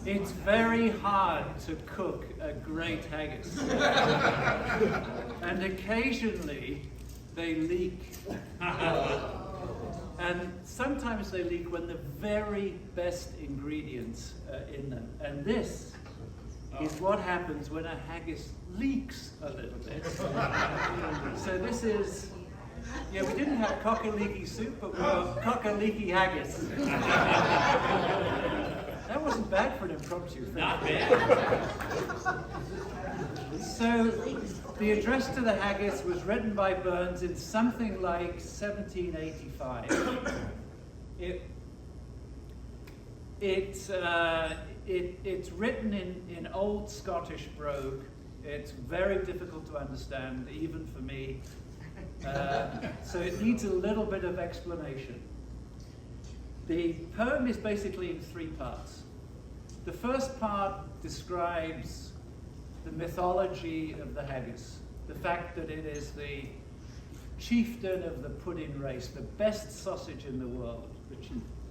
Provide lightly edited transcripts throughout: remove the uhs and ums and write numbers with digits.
It's very hard to cook a great haggis. And occasionally they leak. And sometimes they leak when the very best ingredients are in them. And this is what happens when a haggis leaks a little bit. So this is, yeah, we didn't have cock-a-leaky soup, but we got cock-a-leaky haggis. That wasn't bad for an impromptu thing. Not bad. So the address to the haggis was written by Burns in something like 1785. It's written in Old Scottish brogue. It's very difficult to understand, even for me. So it needs a little bit of explanation. The poem is basically in three parts. The first part describes the mythology of the haggis, the fact that it is the chieftain of the pudding race, the best sausage in the world, the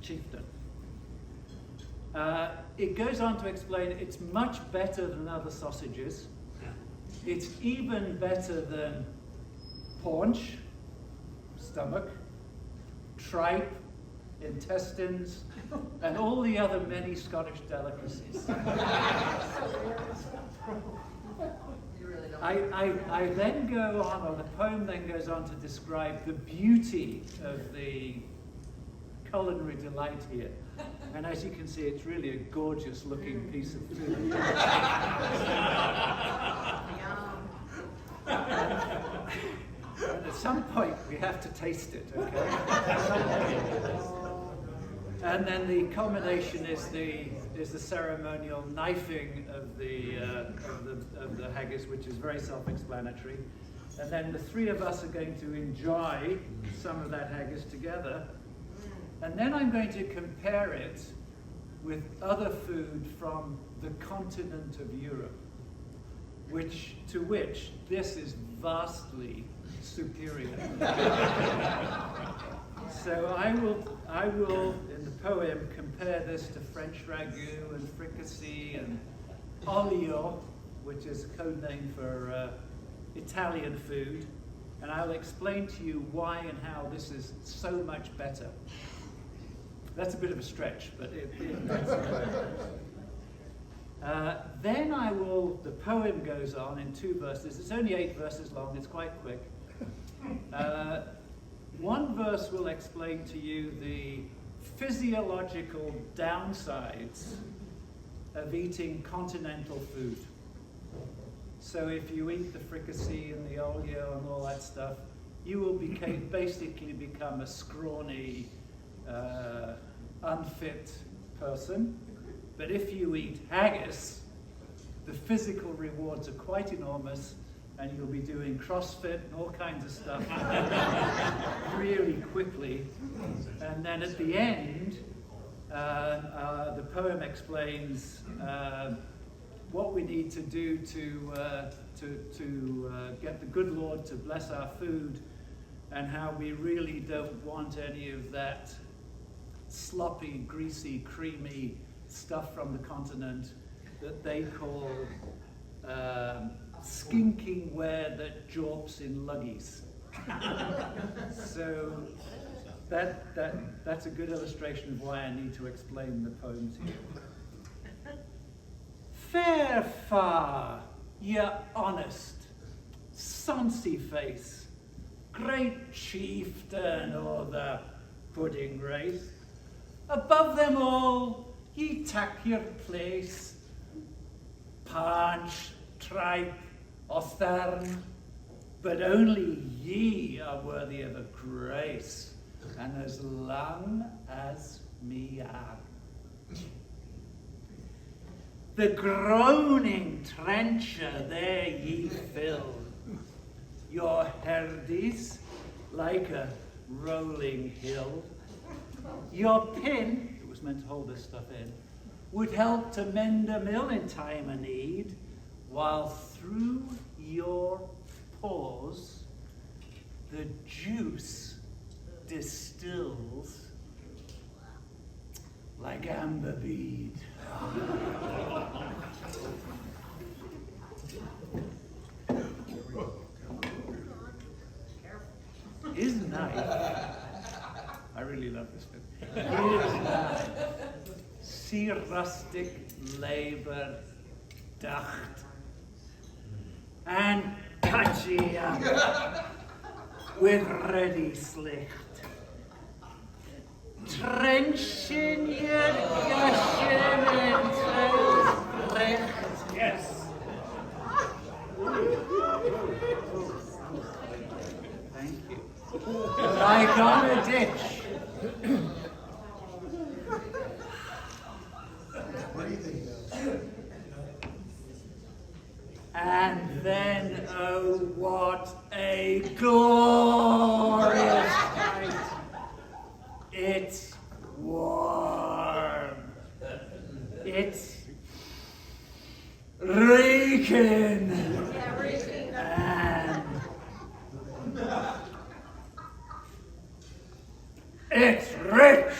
chieftain. It goes on to explain it's much better than other sausages. It's even better than paunch, stomach, tripe, intestines, and all the other many Scottish delicacies. I then go on, or the poem then goes on to describe the beauty of the culinary delight here. And as you can see, it's really a gorgeous looking piece of food. And at some point, we have to taste it, okay? And then the culmination is the ceremonial knifing of the haggis, which is very self-explanatory. And then the three of us are going to enjoy some of that haggis together. And then I'm going to compare it with other food from the continent of Europe, to which this is vastly superior. So I will, in the poem, compare this to French ragout and fricassee and olio, which is a code name for Italian food, and I'll explain to you why and how this is so much better. That's a bit of a stretch, but then the poem goes on in 2 verses. It's only 8 verses long, it's quite quick. One verse will explain to you the physiological downsides of eating continental food. So if you eat the fricassee and the olio and all that stuff, you will basically become a scrawny, unfit person. But if you eat haggis, the physical rewards are quite enormous, and you'll be doing CrossFit and all kinds of stuff really quickly. And then at the end, the poem explains what we need to do to get the good Lord to bless our food, and how we really don't want any of that sloppy, greasy, creamy stuff from the continent that they call skinking ware that jorps in luggies. So that's a good illustration of why I need to explain the poem to you. Fair far, ye honest, sonsy face, great chieftain o'er the pudding race, above them all ye tak your place, paunch, tripe, or thorn, but only ye are worthy of a grace, and as long as me are. The groaning trencher there ye fill, your herdies like a rolling hill. Your pin, it was meant to hold this stuff in, would help to mend a mill in time of need, while through your pores the juice distills like amber bead. knife. I really love this bit. See rustic labor dacht and touchy with ready slicht. Trenchen je gushen and recht. Yes. Thank you. Like on a ditch. And then, oh, what a glorious night! It's warm. It's reeking. And it's rich.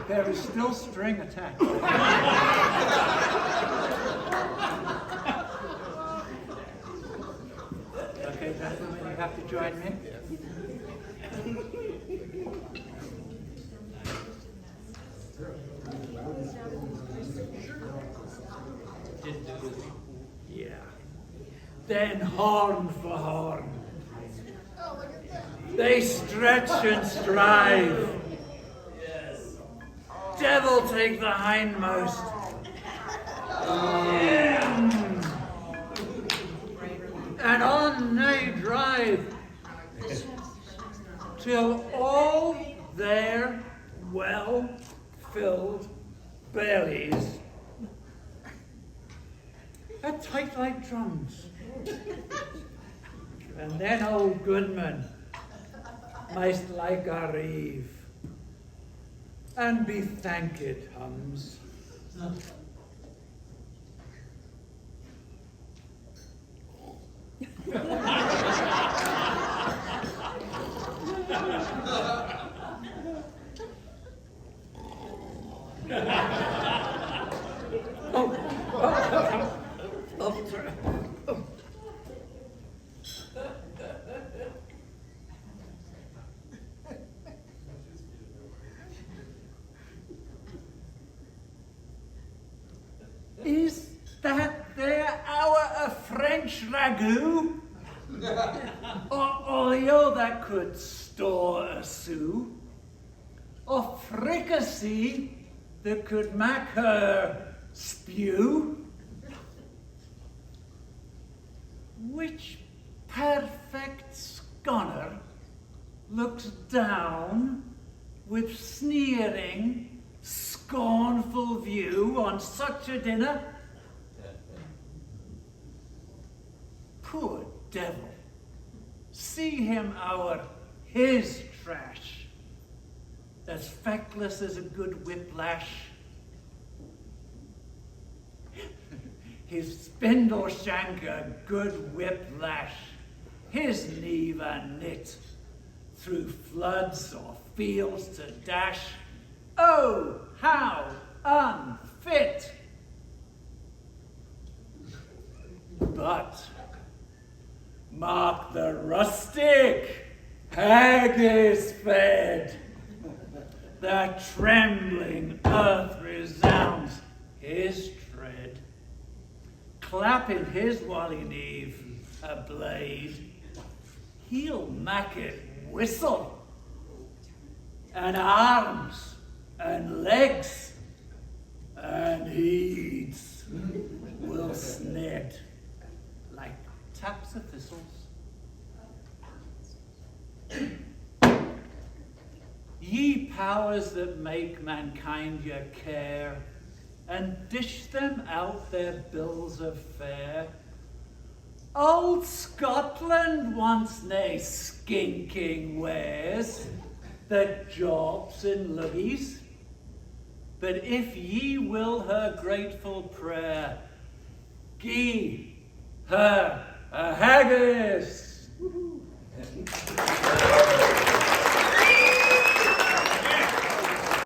There is still string attached. Okay, gentlemen, you have to join me. Yeah. Then horn for horn. They stretch and strive. Devil take the hindmost. And on they drive till all their well-filled bellies are tight like drums. And then old Goodman must like a reeve and be thanked hums. Is that there our French ragout? Or oil that could store a sou? Or fricassee that could make her spew? Which perfect sconner looks down with sneering, scornful view on such a dinner? Poor devil, see him his trash, as feckless as a good whiplash. His spindle shank a good whiplash, his never knit, through floods or fields to dash. Oh, how unfit! But mark the rustic, Haggis fed. The trembling earth resounds his tread. Clapping his wally neve a blade, he'll make it whistle, and arms and legs and heeds will sned like taps of thistles. Ye powers that make mankind your care, and dish them out their bills of fare, old Scotland wants nae skinking wares that jobs in luggies, but if ye will her grateful prayer, gie her a haggis.